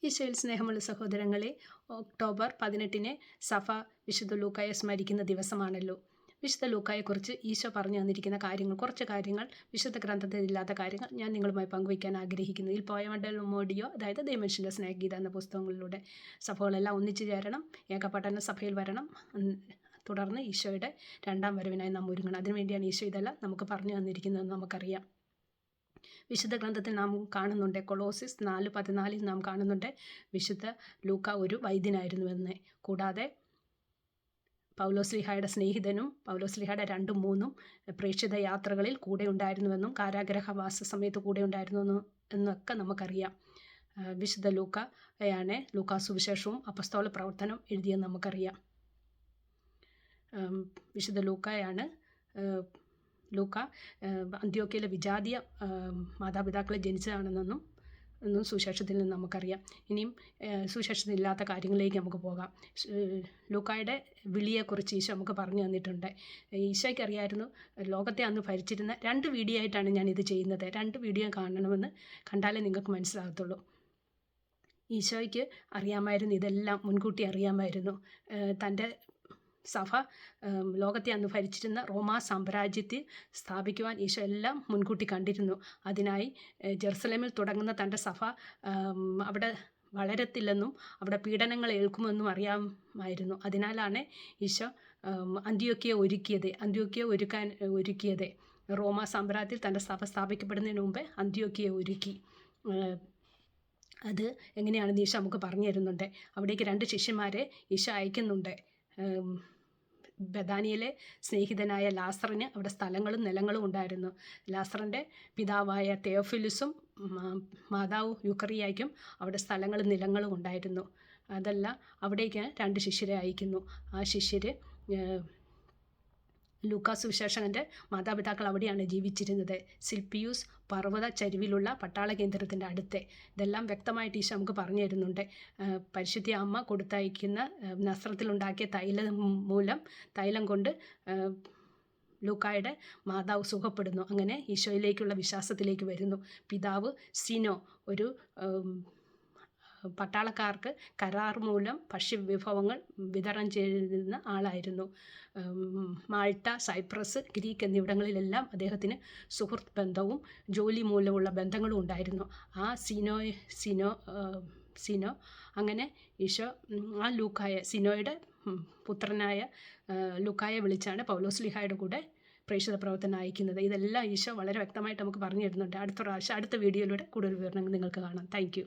ഈശോയിൽ സ്നേഹമുള്ള സഹോദരങ്ങളെ, ഒക്ടോബർ 18 സഭ വിശുദ്ധ ലൂക്കായെ സ്മരിക്കുന്ന ദിവസമാണല്ലോ. വിശുദ്ധ ലൂക്കായെക്കുറിച്ച് ഈശോ പറഞ്ഞു തന്നിരിക്കുന്ന കാര്യങ്ങൾ, കുറച്ച് കാര്യങ്ങൾ, വിശുദ്ധ ഗ്രന്ഥത്തിൽ ഇല്ലാത്ത കാര്യങ്ങൾ ഞാൻ നിങ്ങളുമായി പങ്കുവയ്ക്കാൻ ആഗ്രഹിക്കുന്നു. ഈ പോയമണ്ടൽ മോഡിയോ, അതായത് ദൈവമനുഷ്യൻ്റെ സ്നേഹഗീത എന്ന പുസ്തകങ്ങളിലൂടെ സഭകളെല്ലാം ഒന്നിച്ചു ചേരണം, ഏകപഠന സഭയിൽ വരണം. തുടർന്ന് ഈശോയുടെ രണ്ടാം വരവിനായി നാം ഒരുങ്ങണം. അതിനുവേണ്ടിയാണ് ഈശോ ഇതെല്ലാം നമുക്ക് പറഞ്ഞു തന്നിരിക്കുന്നതെന്ന് നമുക്കറിയാം. വിശുദ്ധ ഗ്രന്ഥത്തിൽ നാം കാണുന്നുണ്ട്, കൊളോസിസ് 4:14 നാം കാണുന്നുണ്ട് വിശുദ്ധ ലൂക്ക ഒരു വൈദ്യനായിരുന്നുവെന്ന്. കൂടാതെ പൗലോസ്ലീഹായുടെ സ്നേഹിതനും പൗലോസ്ലീഹയുടെ 2-3 പ്രേക്ഷിത യാത്രകളിൽ കൂടെ ഉണ്ടായിരുന്നുവെന്നും കാരാഗ്രഹവാസ സമയത്ത് കൂടെ ഉണ്ടായിരുന്നു എന്നൊക്കെ നമുക്കറിയാം. വിശുദ്ധ ലൂക്കയാണ് ലൂക്കാ സുവിശേഷവും അപ്പസ്തോല പ്രവർത്തനം എഴുതിയെന്ന് നമുക്കറിയാം. വിശുദ്ധ ലൂക്ക അന്ത്യോക്യയിലെ വിജാതീയ മാതാപിതാക്കളെ ജനിച്ചതാണെന്നും സുവിശേഷത്തിൽ നിന്ന് നമുക്കറിയാം. ഇനിയും സുവിശേഷത്തിൽ ഇല്ലാത്ത കാര്യങ്ങളിലേക്ക് നമുക്ക് പോകാം. ലൂക്കായുടെ വിളിയെക്കുറിച്ച് ഈശോ നമുക്ക് പറഞ്ഞു തന്നിട്ടുണ്ട്. ഈശോയ്ക്ക് അറിയായിരുന്നു ലോകത്തെ അന്ന് ഭരിച്ചിരുന്ന 2 വീഡിയോ ആയിട്ടാണ് ഞാനിത് ചെയ്യുന്നത്. 2 വീഡിയോ കാണണമെന്ന് കണ്ടാലേ നിങ്ങൾക്ക് മനസ്സിലാകത്തുള്ളൂ. ഈശോയ്ക്ക് അറിയാമായിരുന്നു, ഇതെല്ലാം മുൻകൂട്ടി അറിയാമായിരുന്നു. തൻ്റെ സഭ ലോകത്തെ അന്ന് ഭരിച്ചിരുന്ന റോമാ സാമ്രാജ്യത്തിൽ സ്ഥാപിക്കുവാൻ ഈശോ എല്ലാം മുൻകൂട്ടി കണ്ടിരുന്നു. അതിനായി ജെറുസലേമിൽ തുടങ്ങുന്ന തൻ്റെ സഭ അവിടെ വളരത്തില്ലെന്നും അവിടെ പീഡനങ്ങൾ ഏൽക്കുമെന്നും അറിയാമായിരുന്നു. അതിനാലാണ് ഈശോ അന്ത്യോക്യയെ ഒരുക്കിയത്. റോമാ സാമ്രാജ്യത്തിൽ തൻ്റെ സഭ സ്ഥാപിക്കപ്പെടുന്നതിന് മുമ്പേ അന്ത്യോക്യയെ ഒരുക്കി. അത് എങ്ങനെയാണെന്ന് ഈശോ നമുക്ക് പറഞ്ഞു തരുന്നുണ്ട്. അവിടേക്ക് 2 ശിഷ്യന്മാരെ ഈശോ അയക്കുന്നുണ്ട്. ബഥാനിയയിലെ സ്നേഹിതനായ ലാസറിന് അവിടെ സ്ഥലങ്ങളും നിലങ്ങളും ഉണ്ടായിരുന്നു. ലാസറിൻ്റെ പിതാവായ തെയോഫിലുസും മാതാവ് യൂക്കറിയായ്ക്കും അവിടെ സ്ഥലങ്ങളും നിലങ്ങളും ഉണ്ടായിരുന്നു. അതെല്ലാം അവിടേക്ക് 2 ശിഷ്യരെ അയക്കുന്നു. ആ ശിഷ്യർ ലൂക്കാ സുവിശേഷകൻ്റെ മാതാപിതാക്കൾ അവിടെയാണ് ജീവിച്ചിരുന്നത്, സിൽപ്പിയൂസ് പർവ്വത ചരിവിലുള്ള പട്ടാള കേന്ദ്രത്തിൻ്റെ അടുത്ത്. ഇതെല്ലാം വ്യക്തമായിട്ട് ഈശോ നമുക്ക് പറഞ്ഞു തരുന്നുണ്ട്. പരിശുദ്ധ അമ്മ കൊടുത്തയക്കുന്ന നസ്രത്തിലുണ്ടാക്കിയ തൈലം കൊണ്ട് ലൂക്കായുടെ മാതാവ് സുഖപ്പെടുന്നു. അങ്ങനെ ഈശോയിലേക്കുള്ള വിശ്വാസത്തിലേക്ക് വരുന്നു. പിതാവ് സിനോ ഒരു പട്ടാളക്കാർക്ക് കരാർ മൂലം ഭക്ഷ്യവിഭവങ്ങൾ വിതരണം ചെയ്യുന്ന ആളായിരുന്നു. മാൾട്ട, സൈപ്രസ്, ഗ്രീക്ക് എന്നിവിടങ്ങളിലെല്ലാം അദ്ദേഹത്തിന് സുഹൃത്ത് ബന്ധവും ജോലി മൂലമുള്ള ബന്ധങ്ങളും ഉണ്ടായിരുന്നു. ആ സിനോ അങ്ങനെ ഈശോ ആ സിനോയുടെ പുത്രനായ ലൂക്കായെ വിളിച്ചാണ് പൗലോസ്ലീഹായുടെ കൂടെ പ്രേക്ഷിത പ്രവർത്തനം അയക്കുന്നത്. ഇതെല്ലാം ഈശോ വളരെ വ്യക്തമായിട്ട് നമുക്ക് പറഞ്ഞു തരുന്നുണ്ട്. അടുത്ത വീഡിയോയിലൂടെ കൂടുതൽ വിവരണങ്ങൾ നിങ്ങൾക്ക് കാണാം. Thank you.